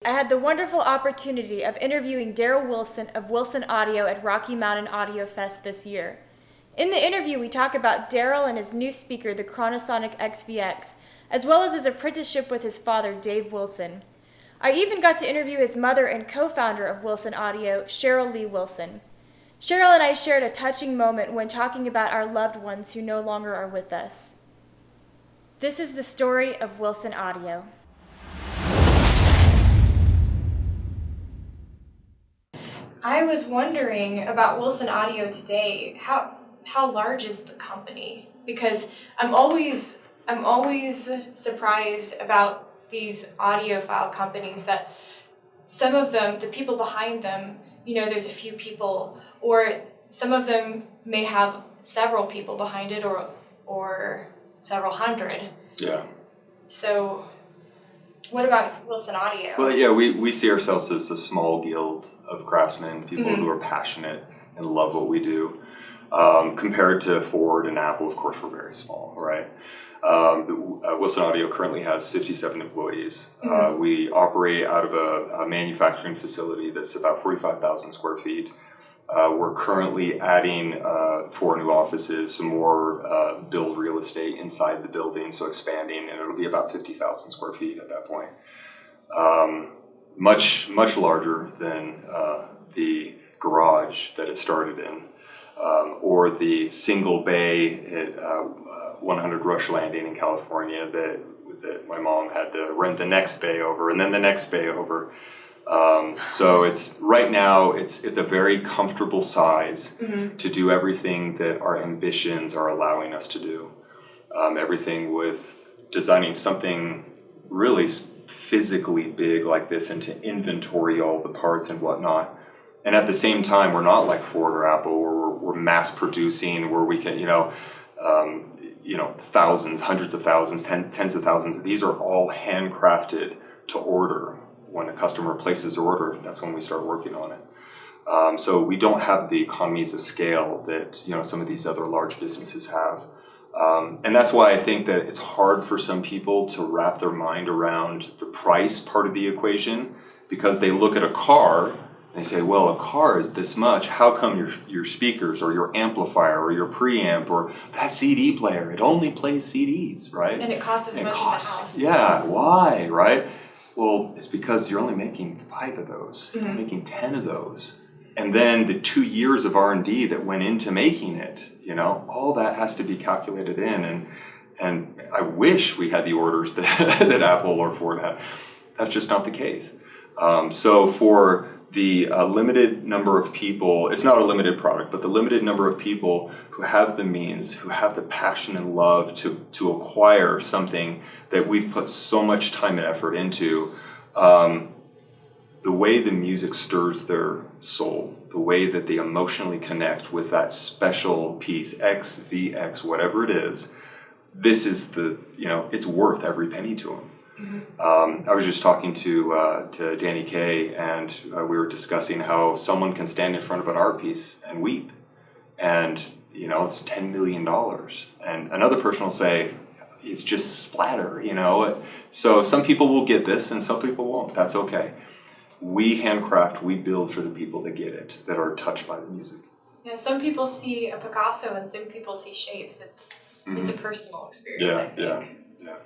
I had the wonderful opportunity of interviewing Daryl Wilson of Wilson Audio at Rocky Mountain Audio Fest this year. In the interview, we talk about Daryl and his new speaker, the Chronosonic XVX, as well as his apprenticeship with his father, Dave Wilson. I even got to interview his mother and co-founder of Wilson Audio, Sheryl Lee Wilson. Sheryl and I shared a touching moment when talking about our loved ones who no longer are with us. This is the story of Wilson Audio. I was wondering about Wilson Audio today. How large is the company? Because I'm always surprised about these audiophile companies that some of them, the people behind them, there's a few people, or some of them may have several people behind it, or several hundred. Yeah. So what about Wilson Audio? Well, yeah, we see ourselves as a small guild of craftsmen, people who are passionate and love what we do. Compared to Ford and Apple, of course, we're very small, right? Wilson Audio currently has 57 employees. We operate out of a manufacturing facility that's about 45,000 square feet. We're currently adding 4 new offices, some more build real estate inside the building, so expanding, and it'll be about 50,000 square feet at that point. Much larger than the garage that it started in, or the single bay at 100 Rush Landing in California that my mom had to rent the next bay over, and then the next bay over. So it's right now it's a very comfortable size to do everything that our ambitions are allowing us to do. Everything with designing something really physically big like this, and to inventory all the parts and whatnot. And at the same time, we're not like Ford or Apple, where we're mass producing, where we can thousands, hundreds of thousands, tens of thousands. These are all handcrafted to order. When a customer places an order, that's when we start working on it. So we don't have the economies of scale that some of these other large businesses have. And that's why I think that it's hard for some people to wrap their mind around the price part of the equation, because they look at a car and they say, well, a car is this much. How come your speakers or your amplifier or your preamp or that CD player, it only plays CDs, right? And it costs as much as a house. Yeah, why, right? Well, it's because you're only making 5 of those. You're making 10 of those. And then the 2 years of R&D that went into making it, all that has to be calculated in. And I wish we had the orders that Apple or Ford had. That's just not the case. So for the limited number of people, it's not a limited product, but the limited number of people who have the means, who have the passion and love to acquire something that we've put so much time and effort into, the way the music stirs their soul, the way that they emotionally connect with that special piece, XVX, whatever it is, this is it's worth every penny to them. I was just talking to Danny Kaye, and we were discussing how someone can stand in front of an art piece and weep, and it's $10 million, and another person will say it's just splatter. So some people will get this and some people won't. That's okay. We handcraft, we build for the people that get it, that are touched by the music. Yeah, some people see a Picasso and some people see shapes. It's a personal experience, I think. Yeah.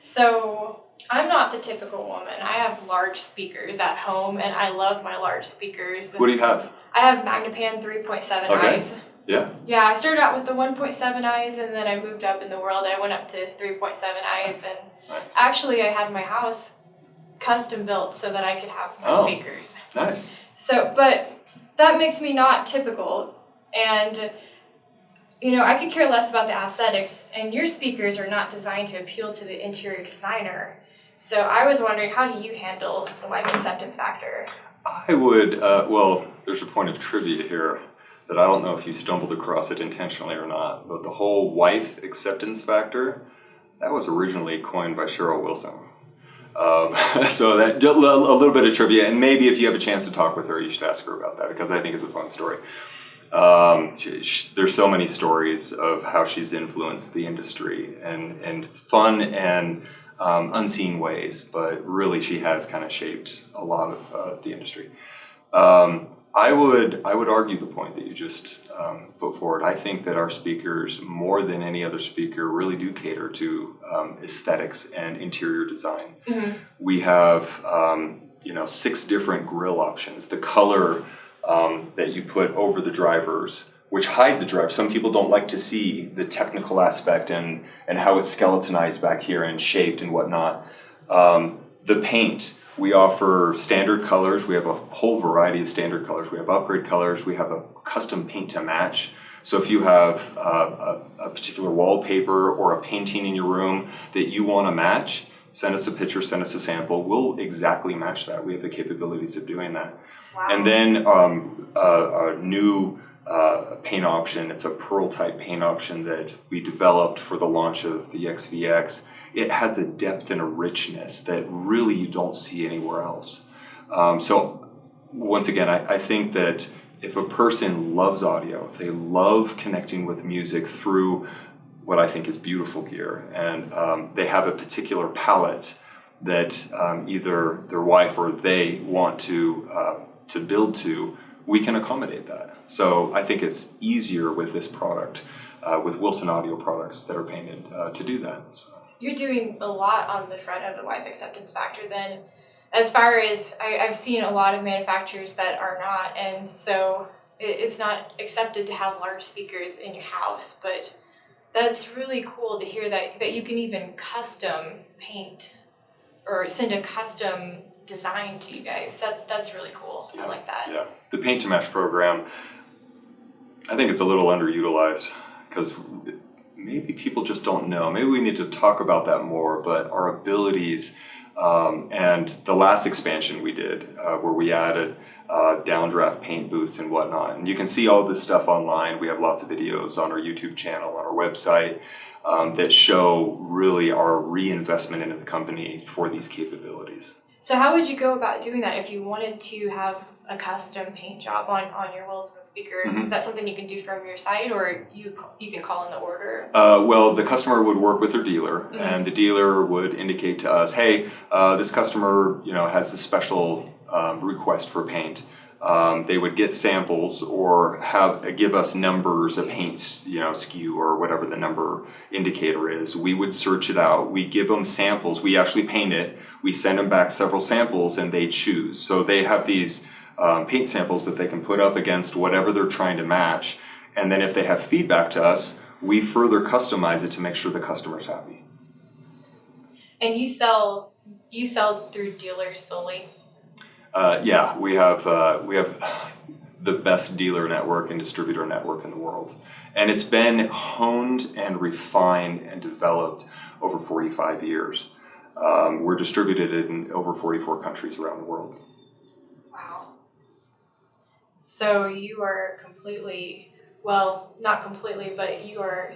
So I'm not the typical woman. I have large speakers at home, and I love my large speakers. What do you have? I have Magnapan 3.7 eyes. Yeah? Yeah, I started out with the 1.7 eyes, and then I moved up in the world. I went up to 3.7 eyes, and actually I had my house custom built so that I could have my speakers. Nice. So, but that makes me not typical, and I could care less about the aesthetics, and your speakers are not designed to appeal to the interior designer. So I was wondering, how do you handle the wife acceptance factor? I would, there's a point of trivia here that I don't know if you stumbled across it intentionally or not, but the whole wife acceptance factor, that was originally coined by Sheryl Wilson. So that a little bit of trivia, and maybe if you have a chance to talk with her, you should ask her about that, because I think it's a fun story. There's so many stories of how she's influenced the industry, and fun and unseen ways, but really she has kind of shaped a lot of the industry. I would argue the point that you just put forward. I think that our speakers, more than any other speaker, really do cater to aesthetics and interior design. We have 6 different grille options. The color that you put over the drivers, which hide the driver. Some people don't like to see the technical aspect and how it's skeletonized back here and shaped and whatnot. The paint. We offer standard colors. We have a whole variety of standard colors. We have upgrade colors. We have a custom paint to match. So if you have a particular wallpaper or a painting in your room that you want to match, send us a picture, send us a sample. We'll exactly match that. We have the capabilities of doing that. Wow. And then a new paint option. It's a pearl type paint option that we developed for the launch of the XVX. It has a depth and a richness that really you don't see anywhere else. So once again, I think that if a person loves audio, if they love connecting with music through what I think is beautiful gear, and they have a particular palette that either their wife or they want to build to, we can accommodate that. So I think it's easier with this product, with Wilson Audio products that are painted, to do that. So. You're doing a lot on the front of the wife acceptance factor then, as far as I've seen a lot of manufacturers that are not, and so it's not accepted to have large speakers in your house, but that's really cool to hear that you can even custom paint or send a custom design to you guys. That's really cool. Yeah, I like that. Yeah, the paint to match program, I think it's a little underutilized because maybe people just don't know. Maybe we need to talk about that more, but our abilities and the last expansion we did where we added downdraft paint booths and whatnot. And you can see all this stuff online. We have lots of videos on our YouTube channel, on our website, that show really our reinvestment into the company for these capabilities. So how would you go about doing that if you wanted to have a custom paint job on your Wilson speaker? Mm-hmm. Is that something you can do from your site, or you can call in the order? Well, the customer would work with their dealer, mm-hmm. and the dealer would indicate to us, hey, this customer has this special request for paint. They would get samples or give us numbers of paints, SKU or whatever the number indicator is. We would search it out. We give them samples. We actually paint it. We send them back several samples and they choose. So they have these paint samples that they can put up against whatever they're trying to match. And then if they have feedback to us, we further customize it to make sure the customer's happy. And you sell through dealers solely? Yeah, we have the best dealer network and distributor network in the world. And it's been honed and refined and developed over 45 years. We're distributed in over 44 countries around the world. Wow. So you are completely, well, not completely, but you are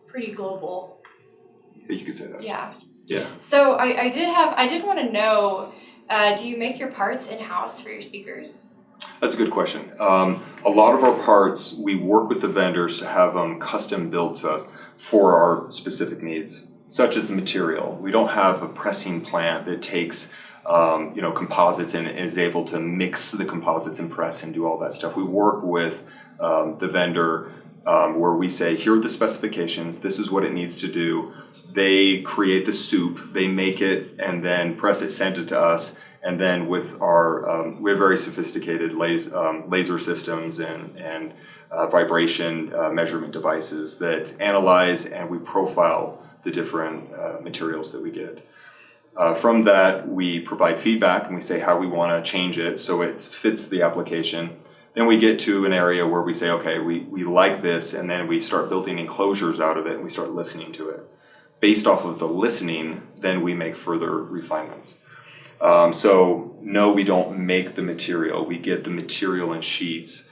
pretty global. You could say that. Yeah. Yeah. So I did want to know, do you make your parts in-house for your speakers? That's a good question. A lot of our parts, we work with the vendors to have them custom built to us for our specific needs, such as the material. We don't have a pressing plant that takes composites and is able to mix the composites and press and do all that stuff. We work with the vendor where we say, here are the specifications, this is what it needs to do. They create the soup, they make it, and then press it, send it to us. And then with our, we have very sophisticated laser systems and vibration measurement devices that analyze and we profile the different materials that we get. From that, we provide feedback and we say how we want to change it so it fits the application. Then we get to an area where we say, okay, we like this, and then we start building enclosures out of it and we start listening to it. Based off of the listening, then we make further refinements. So no, we don't make the material. We get the material in sheets,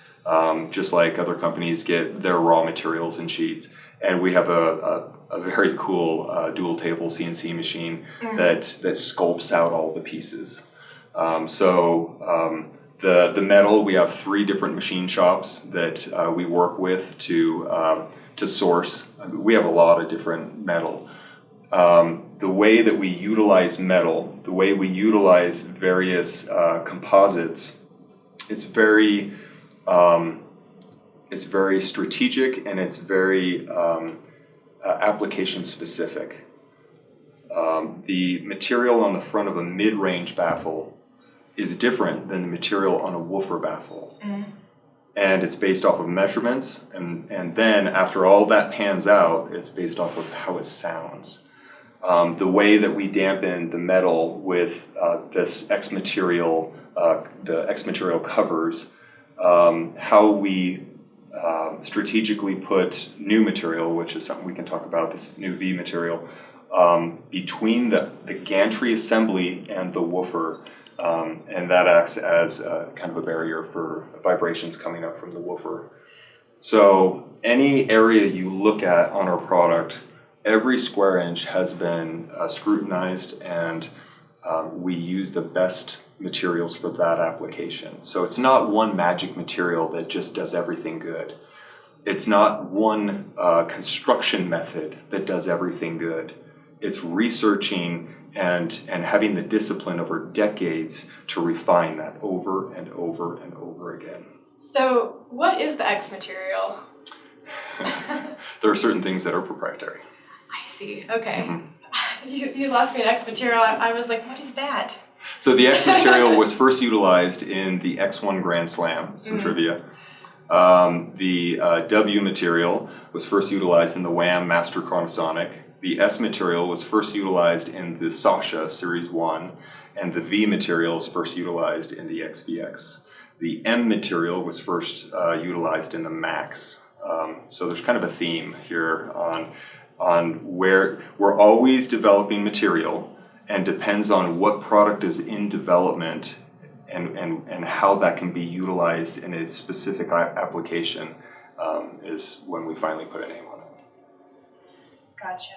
just like other companies get their raw materials in sheets. And we have a very cool dual table CNC machine that sculpts out all the pieces. The metal, we have 3 different machine shops that we work with to source. We have a lot of different metal. the way that we utilize metal, the way we utilize various composites, it's very strategic, and it's very application specific. The material on the front of a mid-range baffle is different than the material on a woofer baffle. And it's based off of measurements, and then after all that pans out, it's based off of how it sounds. The way that we dampen the metal with this X material, the X material covers, how we strategically put new material, which is something we can talk about, this new V material, between the gantry assembly and the woofer, and that acts as kind of a barrier for vibrations coming up from the woofer. So any area you look at on our product, every square inch has been scrutinized, and we use the best materials for that application. So it's not one magic material that just does everything good. It's not one construction method that does everything good. It's researching and having the discipline over decades to refine that over and over and over again. So what is the X material? There are certain things that are proprietary. I see. Okay. You lost me at X material. I was like, what is that? So the X material was first utilized in the X1 Grand Slam, some trivia. The W material was first utilized in the Wham Master Chronosonic. The S material was first utilized in the Sasha Series 1, and the V material is first utilized in the XVX. The M material was first utilized in the Max. So there's kind of a theme here on where we're always developing material, and depends on what product is in development and how that can be utilized in a specific application is when we finally put a name on it. Gotcha.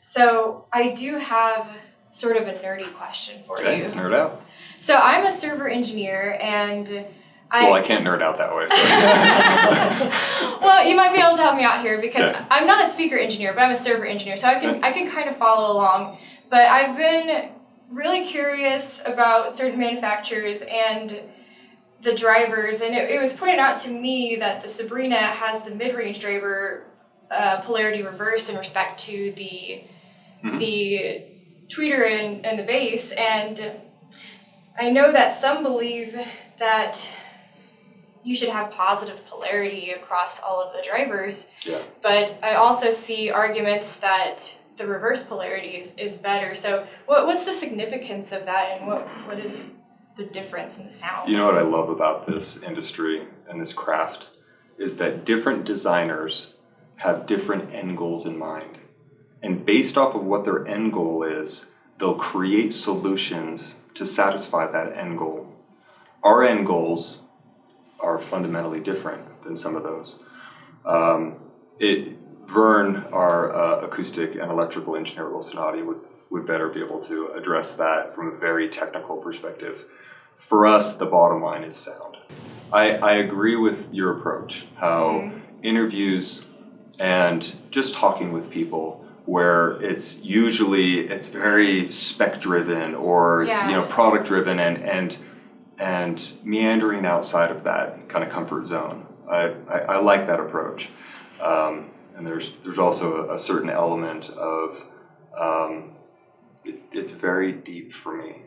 So I do have sort of a nerdy question for you. Let's nerd out. So I'm a server engineer, and I can't nerd out that way. Well, you might be able to help me out here, because I'm not a speaker engineer, but I'm a server engineer, so I can kind of follow along. But I've been really curious about certain manufacturers and the drivers, and it was pointed out to me that the Sabrina has the mid-range driver polarity reversed in respect to the tweeter and the bass, and I know that some believe that you should have positive polarity across all of the drivers, but I also see arguments that the reverse polarity is better. So what's the significance of that, and what is the difference in the sound? You know what I love about this industry and this craft is that different designers have different end goals in mind. And based off of what their end goal is, they'll create solutions to satisfy that end goal. Our end goals are fundamentally different than some of those. Vern, our acoustic and electrical engineer at Wilson Audio, would better be able to address that from a very technical perspective. For us, the bottom line is sound. I agree with your approach, how interviews and just talking with people, where it's very spec driven, or it's product driven, and meandering outside of that kind of comfort zone. I like that approach. And there's also a certain element of it's very deep for me.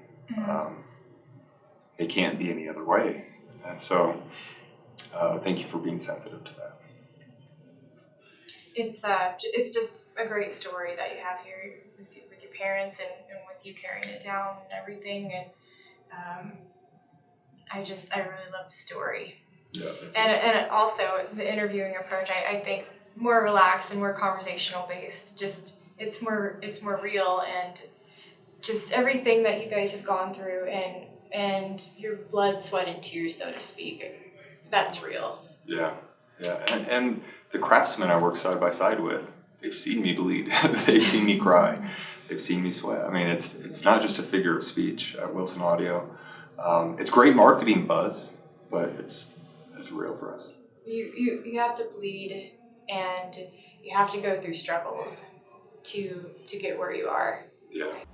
It can't be any other way. And so thank you for being sensitive to that. It's just a great story that you have here with your parents and with you carrying it down and everything, and I really love the story. Yeah, and also the interviewing approach, I think more relaxed and more conversational based. Just it's more real, and just everything that you guys have gone through and your blood, sweat, and tears, so to speak, that's real. Yeah. And the craftsmen I work side by side with, they've seen me bleed. They've seen me cry. They've seen me sweat. I mean, it's not just a figure of speech at Wilson Audio. It's great marketing buzz, but it's real for us. You have to bleed, and you have to go through struggles to get where you are. Yeah.